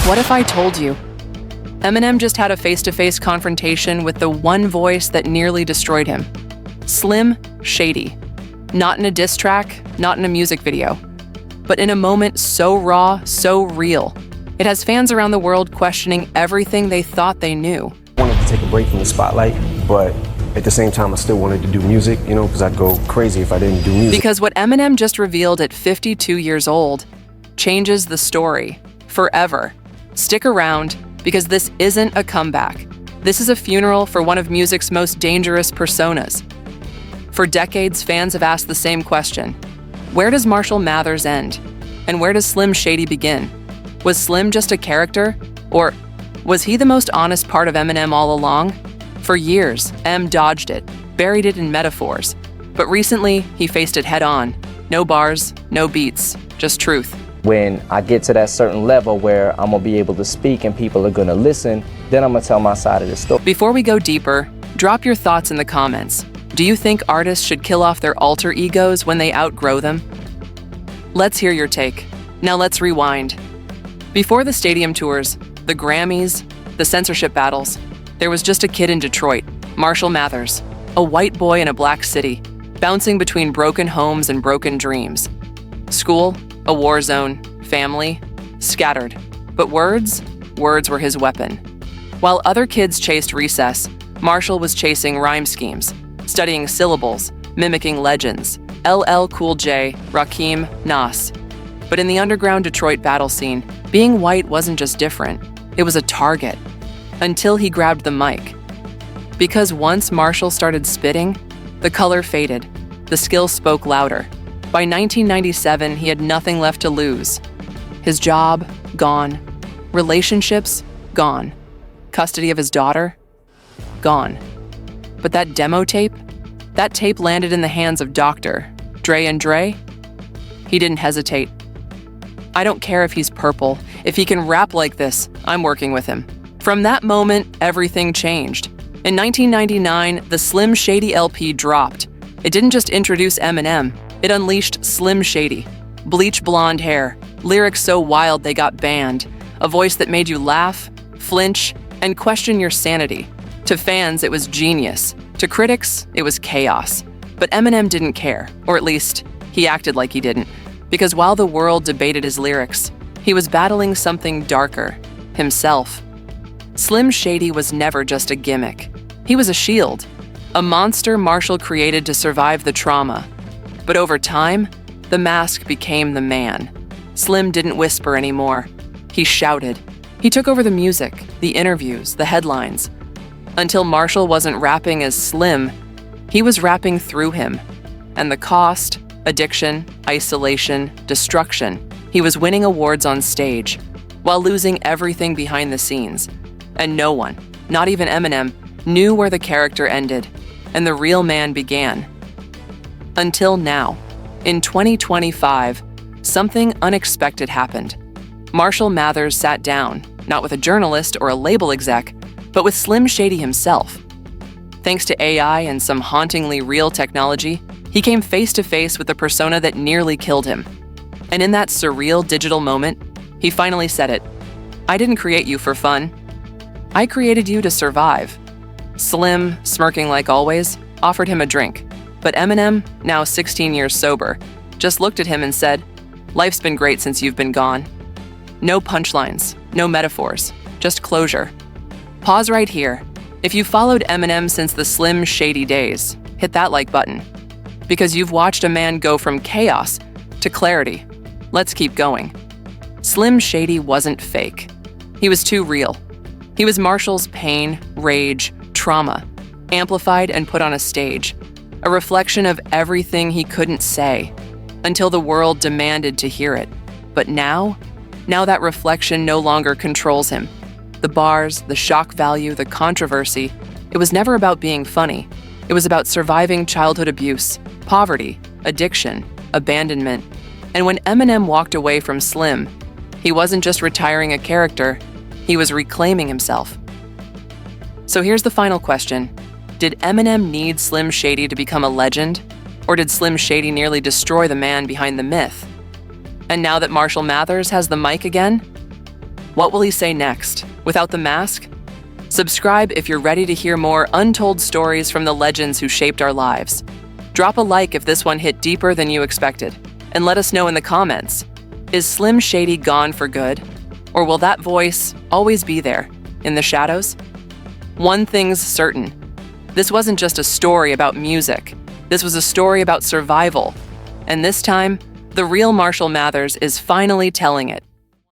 What if I told you? Eminem just had a face-to-face confrontation with the one voice that nearly destroyed him. Slim Shady. Not in a diss track, not in a music video, but in a moment so raw, so real. It has fans around the world questioning everything they thought they knew. I wanted to take a break from the spotlight, but at the same time, I still wanted to do music, because I'd go crazy if I didn't do music. Because what Eminem just revealed at 52 years old changes the story forever. Stick around, because this isn't a comeback. This is a funeral for one of music's most dangerous personas. For decades, fans have asked the same question. Where does Marshall Mathers end? And where does Slim Shady begin? Was Slim just a character? Or was he the most honest part of Eminem all along? For years, M dodged it, buried it in metaphors. But recently, he faced it head on. No bars, no beats, just truth. When I get to that certain level where I'm gonna be able to speak and people are gonna listen, then I'm gonna tell my side of the story. Before we go deeper, drop your thoughts in the comments. Do you think artists should kill off their alter egos when they outgrow them? Let's hear your take. Now let's rewind. Before the stadium tours, the Grammys, the censorship battles, there was just a kid in Detroit, Marshall Mathers, a white boy in a black city, bouncing between broken homes and broken dreams. School, a war zone, family, scattered. But words were his weapon. While other kids chased recess, Marshall was chasing rhyme schemes, studying syllables, mimicking legends, LL Cool J, Rakim, Nas. But in the underground Detroit battle scene, being white wasn't just different, it was a target. Until he grabbed the mic. Because once Marshall started spitting, the color faded, the skill spoke louder. By 1997, he had nothing left to lose. His job, gone. Relationships, gone. Custody of his daughter, gone. But that demo tape? That tape landed in the hands of Dr. Dre and Dre? He didn't hesitate. I don't care if he's purple. If he can rap like this, I'm working with him. From that moment, everything changed. In 1999, the Slim Shady LP dropped. It didn't just introduce Eminem, it unleashed Slim Shady. Bleach blonde hair, lyrics so wild they got banned, a voice that made you laugh, flinch, and question your sanity. To fans, it was genius. To critics, it was chaos. But Eminem didn't care, or at least, he acted like he didn't. Because while the world debated his lyrics, he was battling something darker, himself. Slim Shady was never just a gimmick. He was a shield, a monster Marshall created to survive the trauma. But over time, the mask became the man. Slim didn't whisper anymore. He shouted. He took over the music, the interviews, the headlines. Until Marshall wasn't rapping as Slim, he was rapping through him. And the cost, addiction, isolation, destruction, he was winning awards on stage, while losing everything behind the scenes. And no one, not even Eminem, knew where the character ended, and the real man began. Until now, in 2025, something unexpected happened. Marshall Mathers sat down, not with a journalist or a label exec, but with Slim Shady himself. Thanks to AI and some hauntingly real technology, he came face to face with the persona that nearly killed him. And in that surreal digital moment, he finally said it. I didn't create you for fun. I created you to survive. Slim, smirking like always, offered him a drink. But Eminem, now 16 years sober, just looked at him and said, "Life's been great since you've been gone." No punchlines, no metaphors, just closure. Pause right here. If you followed Eminem since the Slim Shady days, hit that like button. Because you've watched a man go from chaos to clarity. Let's keep going. Slim Shady wasn't fake. He was too real. He was Marshall's pain, rage, trauma, amplified and put on a stage. A reflection of everything he couldn't say, until the world demanded to hear it. But now that reflection no longer controls him. The bars, the shock value, the controversy, it was never about being funny. It was about surviving childhood abuse, poverty, addiction, abandonment. And when Eminem walked away from Slim, he wasn't just retiring a character, he was reclaiming himself. So here's the final question. Did Eminem need Slim Shady to become a legend? Or did Slim Shady nearly destroy the man behind the myth? And now that Marshall Mathers has the mic again, What will he say next? Without the mask? Subscribe if you're ready to hear more untold stories from the legends who shaped our lives. Drop a like if this one hit deeper than you expected, and let us know in the comments. Is Slim Shady gone for good? Or will that voice always be there, in the shadows? One thing's certain. This wasn't just a story about music. This was a story about survival. And this time, the real Marshall Mathers is finally telling it.